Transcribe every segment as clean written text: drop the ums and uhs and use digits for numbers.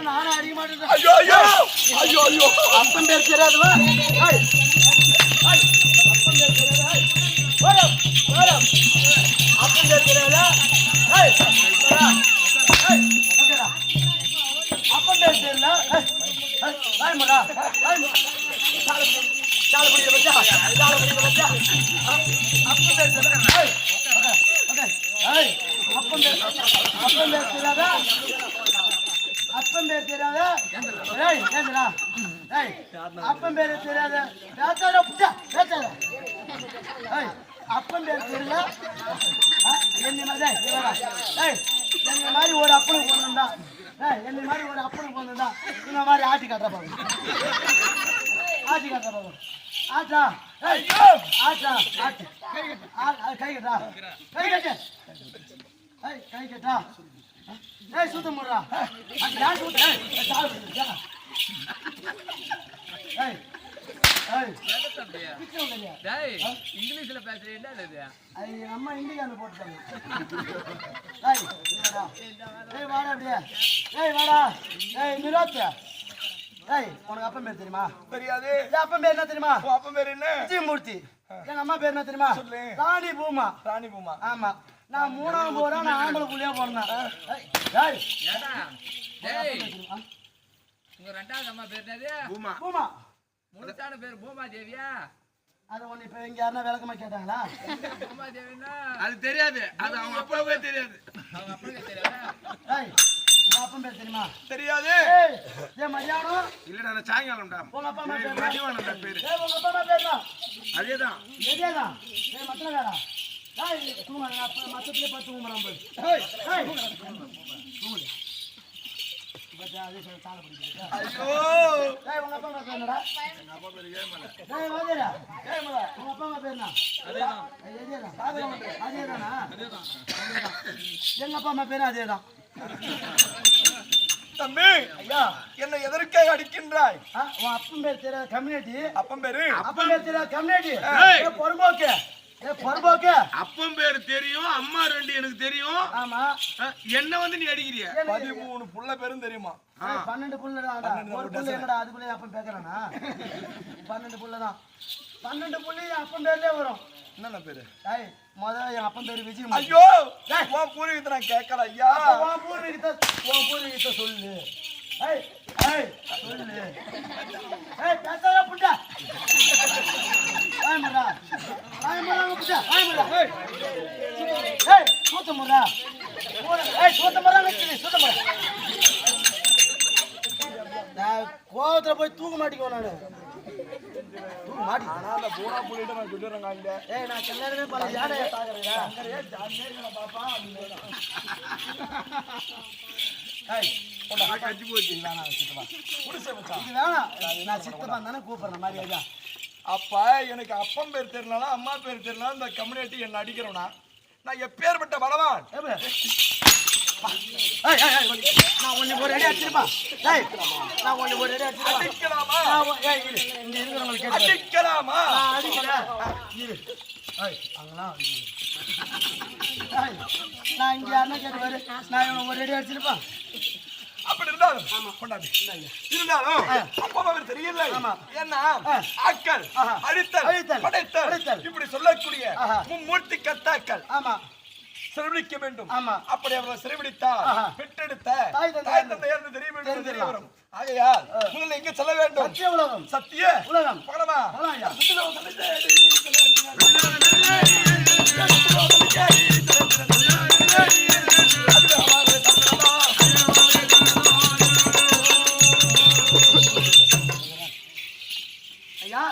நானும் அடிக்க மாட்டேன். ஐயோ ஐயோ ஐயோ ஐயோ அப்பன் பேர் தெரியாதுவா? அப்பன் பேர் தெரியாதா? அப்பன் பேர் தெரியாதா? அப்பன் பேர் தெரியல. அப்பன் பேர் தெரியாத அப்பன் பேர் தெரியாத அப்பன் பேர் தெரியல. என்ன மாதிரி ஒரு அப்பனுக்கு போனா என்ன மாதிரி ஒரு அப்பனுக்கு போனா இந்த மாதிரி ஆட்டி காட்டுற பாரு. ஆட்டி காட்டுற பாரு. ஆட்டா ஆட்டா ஆட்டு கை கட்டா கை கட்ட கை கட்டா. ஏய் சுத்தம் போடுறா. யார் சுத்த? ஏய் ஏய் டேய் இங்கிலீஷ்ல பேசுறீங்க இல்ல? ஐ அம்மா இந்தியால போட்டுட்டாங்க. ஏய் வாடா. ஏய் வாடா அப்படியே. ஏய் வாடா. ஏய் நிரோத். ஏய் உனக்கு அப்பன் பேர் தெரியுமா? தெரியாது. ஏய் அப்பன் பேர் என்ன தெரியுமா? உன் அப்பன் பேர் என்ன? விஜயமூர்த்தி. எங்க அம்மா பேர் என்ன தெரியுமா? சொல்லு. ராணி பூமா. ராணி பூமா. ஆமா. நான் மூணாவது போறேன். நான் ஆம்பளை புள்ளையா போறேன். ஏய் ஏடா டேய் உங்க ரெண்டாவது அம்மா பேர் என்னது? பூமா. பூமா. முழுசான பேர் பூமா தேவியா? அது ஒண்ணு இப்ப இங்க யாரா விளக்கமா கேட்டாங்களா? பூமா தேவினா அது தெரியாது. அது அவங்க அப்பாவே தெரியாது. அவங்க அப்பனுக்கு தெரியாதா? ஏய் அப்பன் பேர் தெரியுமா? தெரியாது. ஏய் ஏ மரியாதோ இல்லடா நான் சாயங்காலம்டா. உங்க அப்பா அம்மா பேர் மதிவானடா பேரு. ஏய் உங்க அப்பா அம்மா பேர் என்ன? அதேதான். எதேதான்? ஏய் மத்தல வேடா. ஏய் தூங்க நான் மத்தத்திலே பார்த்து தூங்குறேன் போய். ஏய் ஏய் தூங்கு. பச்சா அதே சால பிடிக்குது. ஐயோ ஏய் உங்க அப்பா அம்மா பேர் என்னடா? எங்க அப்பா பேரு ஏமல. ஏய் வாடா. ஏய் மல உங்க அப்பா அம்மா பேர் என்ன? அதேதான். அதேதான். அதேதானா? அதேதான். எங்க அப்பா அம்மா பேர் அதேதான். தம்பி ஐயா என்ன எதற்காக அடிக்கின்றாய்? உன் அப்பன் பேர் தெரியாத கம்யூனிட்டி. அப்பன் பேரு அப்பன் பேர் தெரியாத கம்யூனிட்டி. ஏய். ஏய் பொறும்போக்கு. ஏய் பொறும்போக்கு. அப்பன் பேரு தெரியும், அம்மா ரெண்டு எனக்கு தெரியும். ஆமா. என்ன வந்து நீ அடிக்கிறிய? 13 புள்ள பேரும் தெரியுமா? 12 புள்ளடா. ஒரு புள்ள என்னடா அதுக்குள்ளே அப்பன் பேக்கறானா? 12 புள்ளதான். 12 புள்ளி அப்பன் பேர்லயே வரும். என்னென்ன பேரு? டேய் முதல்ல என் அப்பன் பேரு விஜய். ஐயோ உன் பூர்வீகத்தை நான் கேட்கல ஐயா. உன் பூர்வீகத்தை சொல்லு. ஏய் ஏய் சொல்லு. ஏய் பேசாத புண்டா. ஆயமரா. ஆயமரா புண்டா. ஆயமரா. ஏய் ஏய் சூத்தமரா. ஏய் சூத்தமரா நிக்குது சூத்தமரா. நான் கோவத்துல போய் தூக்க மாட்டேங்குவேன் நானு. தூக்க மாட்டி. ஆனா அந்த பூரா புள்ளிட்ட நான் சொல்லிடுறேங்க இல்ல. ஏய் நான் கல்யாணமே பண்ணல. யாரையா பாக்குறீங்க? அங்கரே ஜானேங்கல பாப்பா. ஏய் உன்னை கட்டி போச்சு. வேணா சித்தப்பா. புடிச்ச மச்சான். இது வேணா. நான் சித்தப்பா தானே கூப்பிடுறேன் மாதிரி ஐயா. அப்ப எனக்கு அப்பன் பேர் தெரியலனா அம்மா பேர் தெரியலனா இந்த கம்யூனிட்டி என்ன அடிக்கிறவனா நான் எப்பேர்பட்ட பலவான்? ஏய் ஏய் ஏய் நான் ஒண்ணு ஒரு அடி அடிச்சிருப்பா. ஏய் நான் ஒண்ணு ஒரு அடி அடிச்சிருப்பா. அடிக்கலாமா? ஏய் இங்க இருக்கிறவங்க கேட்டு அடிக்கலாமா? நான் அடிக்கிறேன். இரு. ஏய் அங்கலாம் ஏய் நான் இங்க யாரனா கேட்டு வர நான் இவனை ஒரு அடி அடிச்சிருப்பா. அப்படி இருந்தாலும் கொண்டாடி இருந்தாலும் அப்பா பேர் தெரியல. ஏன்னா ஆக்கல் அழித்தல் படைத்தல் இப்படி சொல்லக்கூடிய மும்மூர்த்தி கத்தாக்கள் ஆமா சிறைபிடிக்க வேண்டும். ஆமா அப்படி அவரை சிறைபிடித்தால் பெற்றெடுத்த தாய் தந்தையார் தெரிய வேண்டும். தெரிய வரும். ஆகையால் முதல்ல எங்க செல்ல வேண்டும்? சத்திய உலகம். சத்திய உலகம் பகலமா ஐயா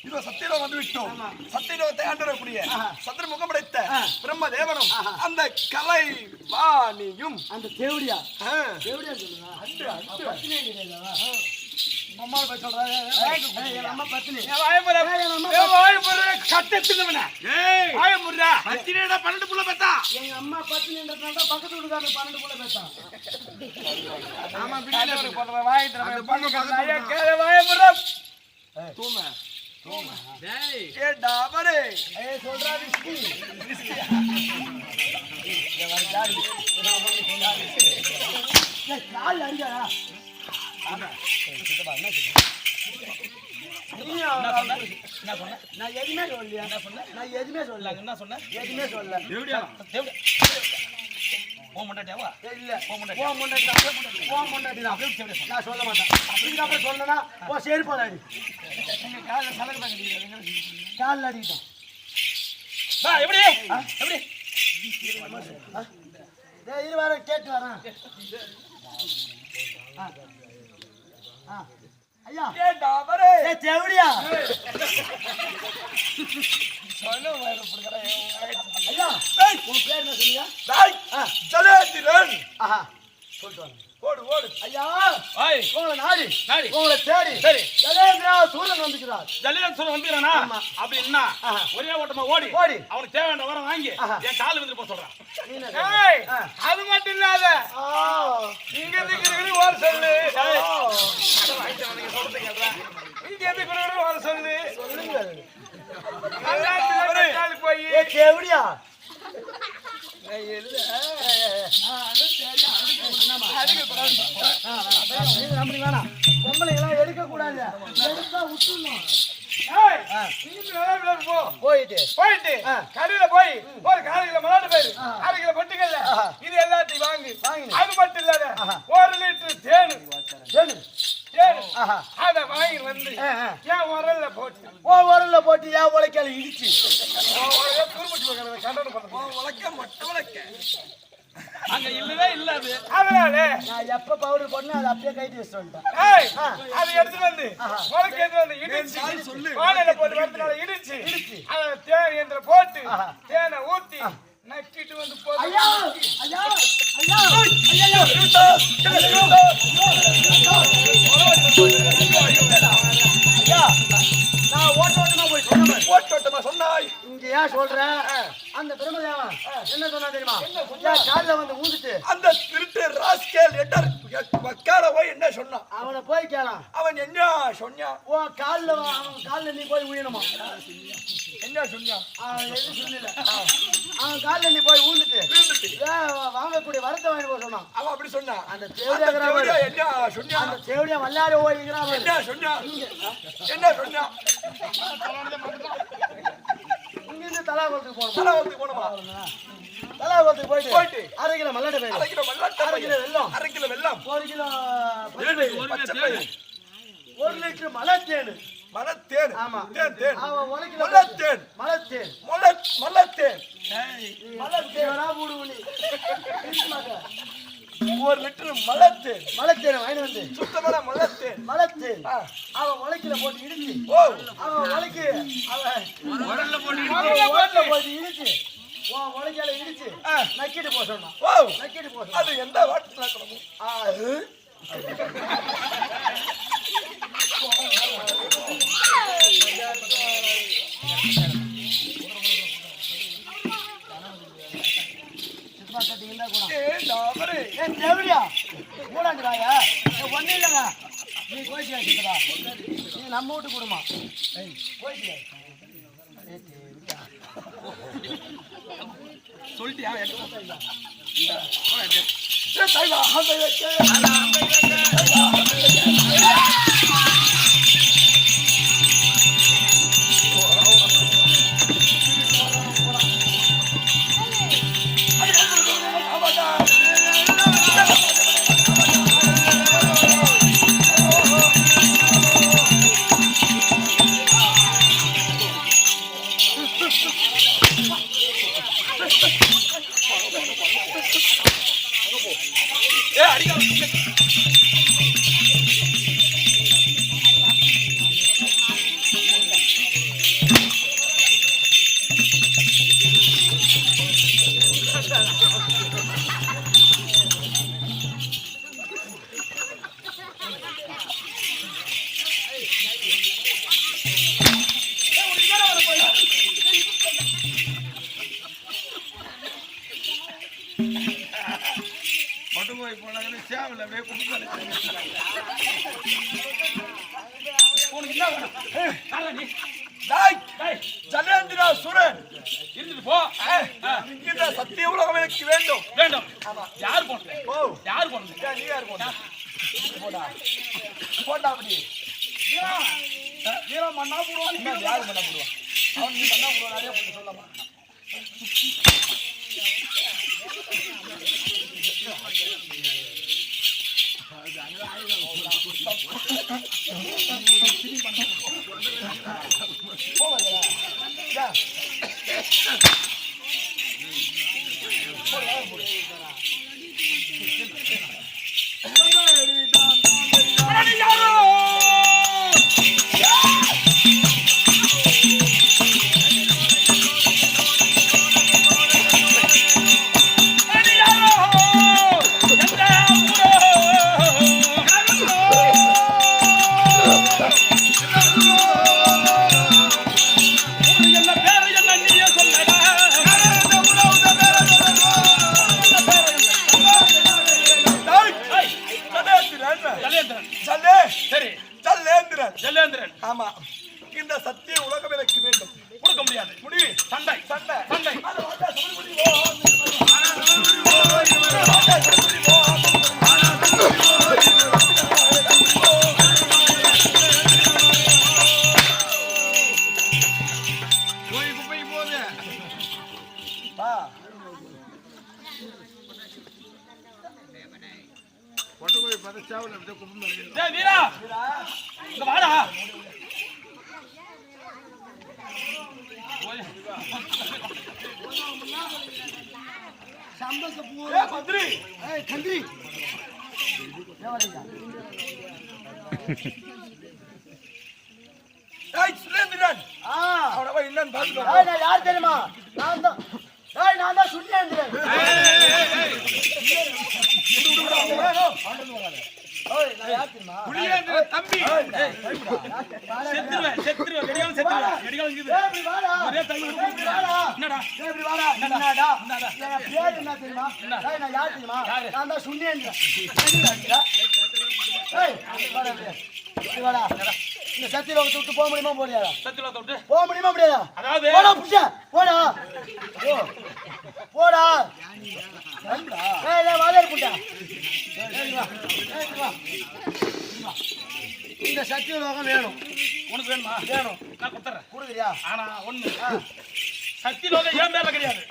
இதோ சத்தியலோகம் வந்து விட்டோம். சத்தியலோகத்தை ஆண்டவரக்கூடிய சந்திரமுகம் படைத்த பிரம்ம தேவனும் அந்த கலை வாணியும் அந்த தேவடியா தேவடியா சொல்லுங்க. அண்டு பத்தினே கிடையாதா? அம்மா போய் சொல்றாங்க. ஏய் அம்மா பத்தினி. ஏய் வாயமுற. ஏய் வாயமுற கட்டத்துனவனா. ஏய் வாயமுற. பத்தினேடா 12 புள்ள பெத்தா. எங்க அம்மா பத்தினின்றதால தான் பக்கத்து வீட்டுக்காரங்க 12 புள்ள பெத்தான். ஆமா பின்னாடி போற வாயித்துல அந்த பொண்ணு ஐயா கேள வாயமுற. தூம டேய் ஏ டாபரே ஏய் சொல்றா விஸ்கி. விஸ்கி. ஏ வர ஜாடி. நான் வந்து சொல்லாதே. கால் அடிக்காதா நான் எதுவுமே சொல்லலையா நான் எதுவுமே சொல்லல என்ன சொன்ன எதுவுமே சொல்லல எப்படியா போக மாட்டாட்டியாவா இல்ல போக மாட்டாட்டி நான் சொல்ல மாட்டேன் அப்படிங்கிறப்ப சொன்னா ஓ சரி போதாடி காலில் சலக்கு தான் கட்டிக்கிறேன் காலில் அடிக்கிட்டோம் எப்படி எப்படி இரு வரேன் கேட்டு வரேன் ஐயா கேட்டா பாரு செவடியா ஐயா உன் பேர் என்ன சொன்னீங்க ஜலேந்திரன் ஆஹா சொல்லிட்டு வாங்க ஓடு ஓடு ஐயா ஐய் உங்களை நாடி நாடி. உங்களை தேடி சரி. ஜலேந்திரா சூரியன் வந்துக்கிறார் ஜல்லிதான் சொல்ல வந்துக்கிறானா ஆமா. அப்படின்னா ஆஹா. ஒரே ஓட்டமா ஓடி ஓடி. அவனுக்கு தேவையான வரம் வாங்கி ஆஹா. என் கால் வந்து போக சொல்றான் நீ என்ன ஏய், ஆ. அது மட்டும் இல்லாத ஆ இங்க இருக்கிற ஓர சொல்லு ஏய், ஆ. வாங்கிட்டு சொல்றது கேட்றேன் இங்க இருக்கிற ஓர சொல்லு சொல்லுங்கள் கால் போய் ஏ செவடியா பொம்பளைங்களாம் எடுக்க கூடாது எடுத்தா விட்டுணும் போயிட்டு போயிட்டு ஆ. கடையில போய் ஒரு 1/4 கிலோ மலாட்டு பயிறு ஆ. 1/2 கிலோ பொட்டுக்கல்ல ஆஹா. இது எல்லாத்தையும் வாங்கி வாங்கினு. அது மட்டும் இல்லாத ஆஹா. 1 லிட்டர் தேனு சரி தேனு ஆஹா அத வாங்கி வந்து ஆ, ஆ. என் உரல்ல போட்டு ஓ உரல்ல போட்டு ஏன் உழைக்கால இடிச்சு துருப்பிட்டு வைக்கிறது கண்டனம் பண்ணுறது உழைக்க மட்டும் உழைக்க அங்க இல்லவே இல்ல அது அதனால நான் எப்ப பவுடர் போடணும் அதை அப்படியே கைட்டு வச்சுட்டு வந்துட்டேன் ஏய் ஆ. அதை எடுத்து வந்து ஆஹா. உலக்கு எடுத்து வந்து இடிச்சு சொல்லு. வாழையில போட்டு வரதுனால இடிச்சு இடிச்சு. அதை தேன் இயந்திர போட்டு ஆஹா. தேனை ஊத்தி நக்கிட்டு வந்து போட்டு ஐயா ஐயா ஐயா ஐயா ஐயா நான் ஓட்டமா போய் சொன்னேன் போட்டோட்டமா சொன்னாய் இங்க ஏன் சொல்றேன் அந்த பிரம்மதேவன் என்ன சொன்னா தெரியுமா ஏன் கால்ல வந்து ஊந்துட்டு அந்த திருட்டு ராஸ்கேல் எட்டர் வக்கால போய் என்ன சொன்னான் அவனை போய் கேளாம் அவன் என்ன சொன்னான் ஓ கால்ல அவன் கால்ல நீ போய் ஊயணுமா என்ன சொன்னான் அவன் எதுவும் சொல்லல அவன் கால்ல நீ போய் ஊந்துட்டு விழுந்துட்டு வாங்கக்கூடிய வரத்தை வாங்கி போய் சொன்னான் அவன் அப்படி சொன்னான் அந்த அந்த தேவடியா தேவடியா என்ன சொன்னான் அந்த தேவடியா வல்லாரி ஓடிக்கிறான் என்ன சொன்னான் என்ன சொன்னான் இங்கிருந்து தலாகுளத்துக்கு போகணும் தலாவத்துக்கு போனோமா தலாகுளத்துக்கு போயிட்டு. போயிட்டு 1/2 கிலோ மல்லாட்டை பயிர் 1/2 கிலோ மல்லாட்டை 1/2 கிலோ வெல்லம் 1/2 கிலோ வெல்லம் 1 கிலோ பச்சை பயிறு, பச்சை பயிறு 1 லிட்டர் மலத்தேன் மலத்தேன் ஆமா தேன் தேன் அவன் 1 கிலோ மலத்தேன் மலத்தேன் மலத்தேன் மலத்தேவனா பூடுவனி 1 லிட்டர் மலத்தேன் மலத்தேன் வாங்கி வந்து சுத்தமான மலத்தேன் மலத்தேன் ஆ. அவன் உலக்கில போட்டு இடிச்சு ஓ அவன் உலக்கு அவன் உரல்ல போட்டு இடிச்சு உன் உலக்கையில இடிச்சு ஆ. நக்கிட்டு போக சொன்னான் ஓ நக்கிட்டு போக அது சொன்னான் எந்த வாட்டத்துல நடக்கணும் சித்தப்பா கட்டிங்கன்னா கூட தாமரை ஏய் தேவடியா மூடாண்டி வாயா ஒன்றும் இல்லைங்க நீ போயிட்டியா சித்தப்பா நீ நம்ம வீட்டு குடும்பம் போயிட்டியா சொல்லிட்டியா மட்டும் போனாங்கன்னு சேவல அப்படியே குடிச்சு உனக்கு என்ன வேணும்? ஜலேந்திரா சுரன் இருந்துட்டு போ. இந்த சத்திய உலகம் எனக்கு வேண்டும். வேண்டும். யார் போனது? யார் போனது? நீ யார் போனா? போட்டா அப்படி வீரா மண்ணா போடுவான். யாரு மண்ணா போடுவான்? அவன் நீ மண்ணா போடுவான். நிறைய போட்டு சொல்லமா. ஜலேந்திரன். ஆமா, இந்த சத்திய உலகம் எனக்கு வேண்டும். கொடுக்க முடியாது. முடிவு சண்டை சண்டை சண்டை. வீரா இங்க வாடா. மந்திரி கந்திரி சுரேந்திரன் அவனவன் என்னன்னு பாத்துக்கோ. நான் யார் தெரியுமா? நான் தான் சுரேந்திரன். தம்பி செத்துருவேன். வெடிகாலம் செத்துருவேன். வெடிகாலம் இருக்குது. ஒரே தண்ணி என்னடா? என்னடா? என் பேர் என்ன தெரியுமா? நான் யார் தெரியுமா? நான் தான் சுரேந்திரன். இந்த சத்தியலோகத்தை விட்டு போக முடியுமா முடியாதா? சத்தியலோகத்தை விட்டு போக முடியுமா முடியாதா? அதாவது போடா புடிச்சா போடா போடா. வாழை புண்டா. இந்த சத்தியலோகம் வேணும். உனக்கு வேணுமா? வேணும். நான் கொடுத்துறேன். கொடுக்குறியா? ஆனா ஒண்ணு, சத்தியலோகம் என் பேர்ல கிடையாது.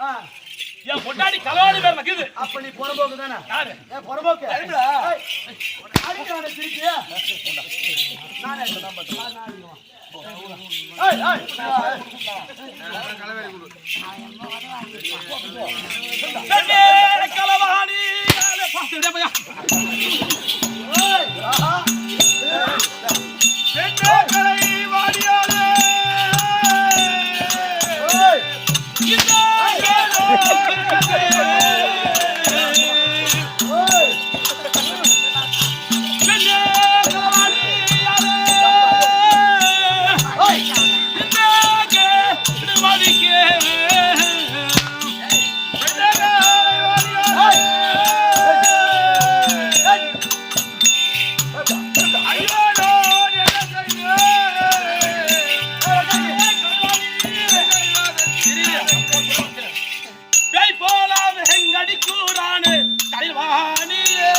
என் பொண்டாடி கலவாணி பேர்ல இருக்குது. அப்ப நீ புறம்போக்கு தானே? யாரு? புறம்போக்கு அடிக்கிறான திருப்பியா? நானே கலவாணி போலாம் எங்கடி கூறானு கல்வாணியே